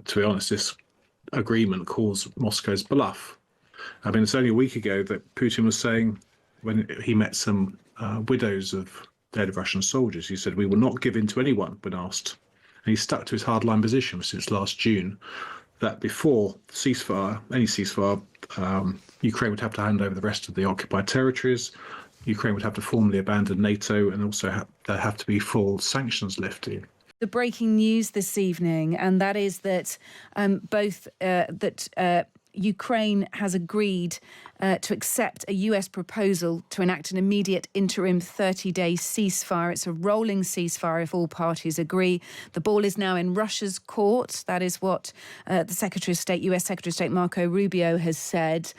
to be honest, this agreement calls Moscow's bluff. I mean, it's only a week ago that Putin was saying, when he met some widows of dead Russian soldiers, he said, "We will not give in to anyone when asked." And he stuck to his hardline position since last June, that before ceasefire, any ceasefire, Ukraine would have to hand over the rest of the occupied territories. Ukraine would have to formally abandon NATO, and also there have to be full sanctions lifted. The breaking news this evening, and that is that Ukraine has agreed to accept a US proposal to enact an immediate interim 30-day ceasefire. It's a rolling ceasefire if all parties agree. The ball is now in Russia's court. That is what the Secretary of State, US Secretary of State Marco Rubio has said.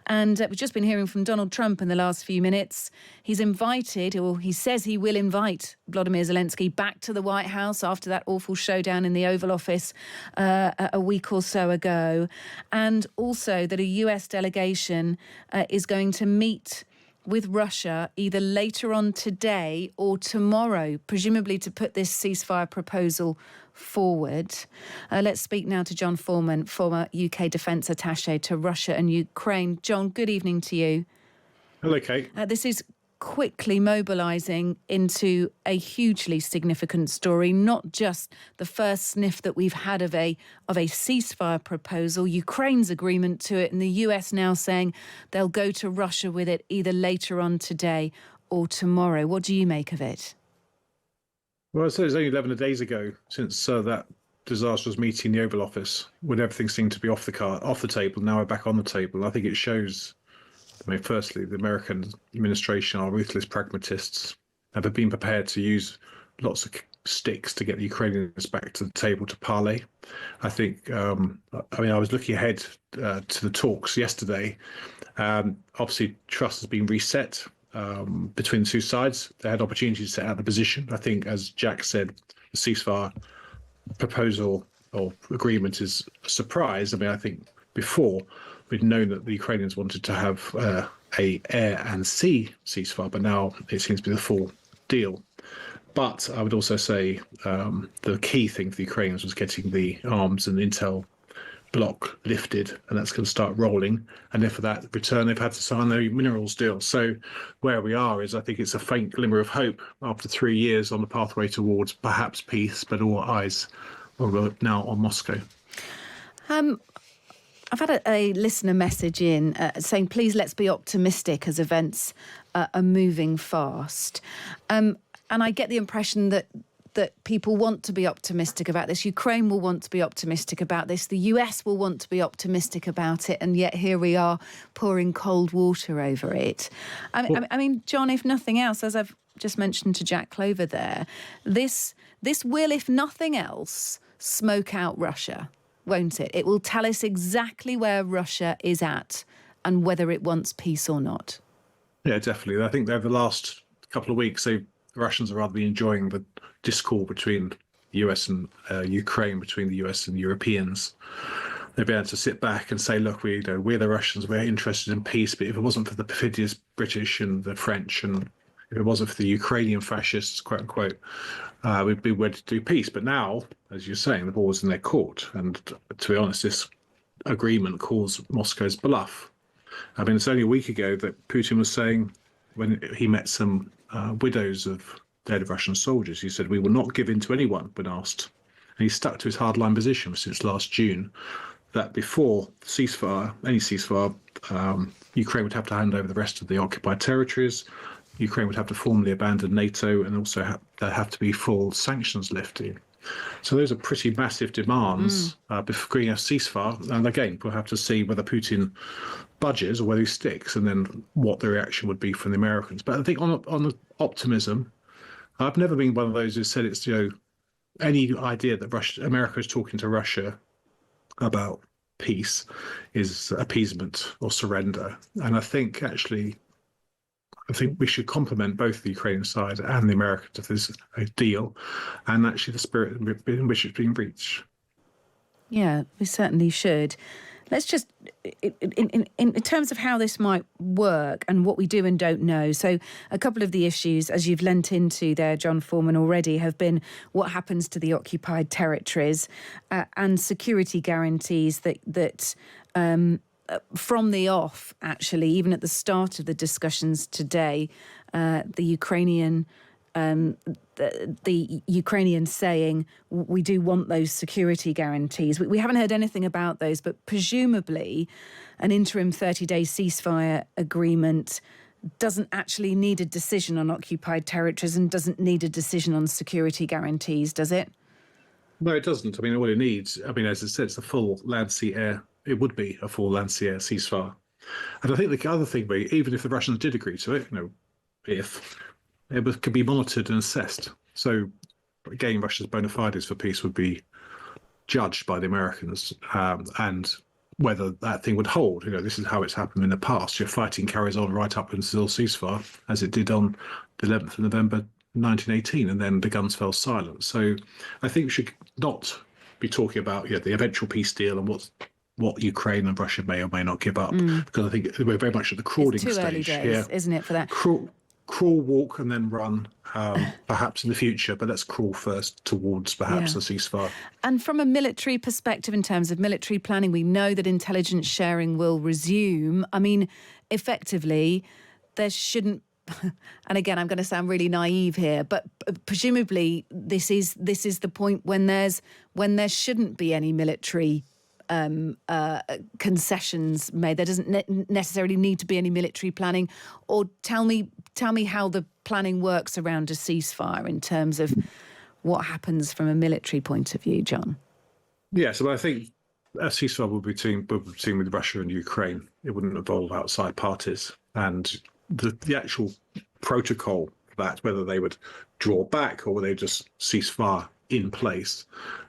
And we've just been hearing from Donald Trump in the last few minutes. He's invited, or he says he will invite Volodymyr Zelensky back to the White House after that awful showdown in the Oval Office a week or so ago. And also that a US delegation is going to meet with Russia either later on today or tomorrow, presumably to put this ceasefire proposal forward. Let's speak now to John Foreman, former UK defence attache to Russia and Ukraine. John, good evening to you. Hello, Kate. This is quickly mobilising into a hugely significant story, not just the first sniff that we've had of a ceasefire proposal, Ukraine's agreement to it, and the US now saying they'll go to Russia with it either later on today or tomorrow. What do you make of it? Well, so it was only 11 days ago since that disastrous meeting in the Oval Office, when everything seemed to be off the table. Now we're back on the table. I think it shows, I mean, firstly, the American administration are ruthless pragmatists, have been prepared to use lots of sticks to get the Ukrainians back to the table to parley. I think, I was looking ahead to the talks yesterday. Obviously, trust has been reset between the two sides. They had opportunities to set out the position. I think, as Jack said, the ceasefire proposal or agreement is a surprise. I mean, I think before we'd known that the Ukrainians wanted to have a air and sea ceasefire, but now it seems to be the full deal. But I would also say the key thing for the Ukrainians was getting the arms and intel block lifted, and that's going to start rolling. And then for that return, they've had to sign their minerals deal. So where we are is, I think it's a faint glimmer of hope after 3 years on the pathway towards perhaps peace, but all eyes are now on Moscow. I've had a listener message in saying, please, let's be optimistic as events are moving fast. And I get the impression that people want to be optimistic about this. Ukraine will want to be optimistic about this. The US will want to be optimistic about it. And yet here we are pouring cold water over it. I mean, John, if nothing else, as I've just mentioned to Jack Clover there, this will, if nothing else, smoke out Russia, won't it? It will tell us exactly where Russia is at and whether it wants peace or not. Yeah, definitely. I think over the last couple of weeks, the Russians have rather been enjoying the discord between the US and Ukraine, between the US and Europeans. They've been able to sit back and say, look, we're the Russians, we're interested in peace, but if it wasn't for the perfidious British and the French, and if it wasn't for the Ukrainian fascists, quote unquote, we'd be ready to do peace. But now, as you're saying, the ball's in their court. And to be honest, this agreement calls Moscow's bluff. I mean, it's only a week ago that Putin was saying, when he met some widows of dead Russian soldiers, he said, "We will not give in to anyone" when asked. And he stuck to his hardline position since last June, that before ceasefire, any ceasefire, Ukraine would have to hand over the rest of the occupied territories. Ukraine would have to formally abandon NATO, and also there have to be full sanctions lifted. So those are pretty massive demands before agreeing a ceasefire. And again, we'll have to see whether Putin budges or whether he sticks, and then what the reaction would be from the Americans. But I think on the optimism, I've never been one of those who said it's, any idea that America is talking to Russia about peace is appeasement or surrender. And I think we should compliment both the Ukrainian side and the Americans if there's a deal, and actually the spirit in which it's being reached. Yeah, we certainly should. Let's just, in terms of how this might work and what we do and don't know. So a couple of the issues, as you've lent into there, John Foreman, already have been what happens to the occupied territories and security guarantees that from the off, actually, even at the start of the discussions today, the Ukrainian saying we do want those security guarantees. We haven't heard anything about those, but presumably an interim 30-day ceasefire agreement doesn't actually need a decision on occupied territories and doesn't need a decision on security guarantees, does it? No, it doesn't. I mean, all it needs, as I said, it's a full land, sea, air. It would be a full land, sea, air ceasefire. And I think the other thing would be, even if the Russians did agree to it, if it could be monitored and assessed. So again, Russia's bona fides for peace would be judged by the Americans, and whether that thing would hold. This is how it's happened in the past. Your fighting carries on right up until ceasefire, as it did on the 11th of November 1918, and then the guns fell silent. So I think we should not be talking about the eventual peace deal and what Ukraine and Russia may or may not give up, because I think we're very much at the crawling stage. It's too early days, isn't it, for that? Crawl, walk, and then run, perhaps in the future, but let's crawl first towards perhaps a ceasefire. And from a military perspective, in terms of military planning, we know that intelligence sharing will resume. I mean, effectively, there shouldn't, and again, I'm going to sound really naive here, but presumably this is the point when there shouldn't be any military concessions made. There doesn't necessarily need to be any military planning. Or tell me how the planning works around a ceasefire in terms of what happens from a military point of view, John. Yeah, so I think a ceasefire would be between with Russia and Ukraine. It wouldn't involve outside parties, and the actual protocol for that, whether they would draw back or whether they just cease fire in place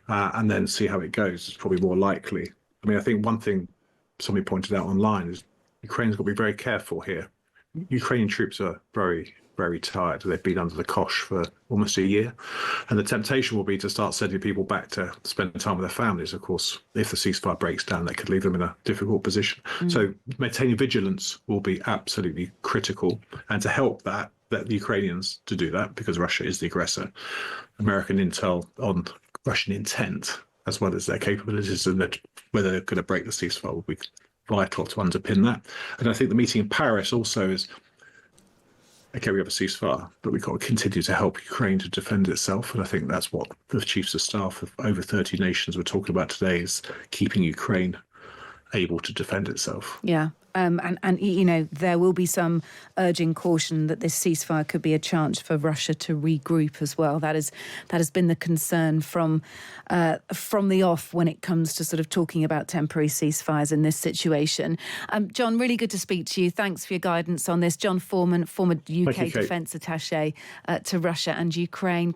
and then see how it goes is probably more likely. I think one thing somebody pointed out online is Ukraine's got to be very careful here. Ukrainian troops are very, very tired. They've been under the cosh for almost a year. And the temptation will be to start sending people back to spend time with their families. Of course, if the ceasefire breaks down, that could leave them in a difficult position. So maintaining vigilance will be absolutely critical. And to help the Ukrainians to do that, because Russia is the aggressor, American intel on Russian intent, as well as their capabilities and whether they're going to break the ceasefire, will be vital to underpin that. And I think the meeting in Paris also is, okay, we have a ceasefire, but we've got to continue to help Ukraine to defend itself. And I think that's what the chiefs of staff of over 30 nations were talking about today, is keeping Ukraine able to defend itself. Yeah. And there will be some urging caution that this ceasefire could be a chance for Russia to regroup as well. That has been the concern from the off when it comes to sort of talking about temporary ceasefires in this situation. John, really good to speak to you. Thanks for your guidance on this. John Foreman, former UK Defence Attache to Russia and Ukraine.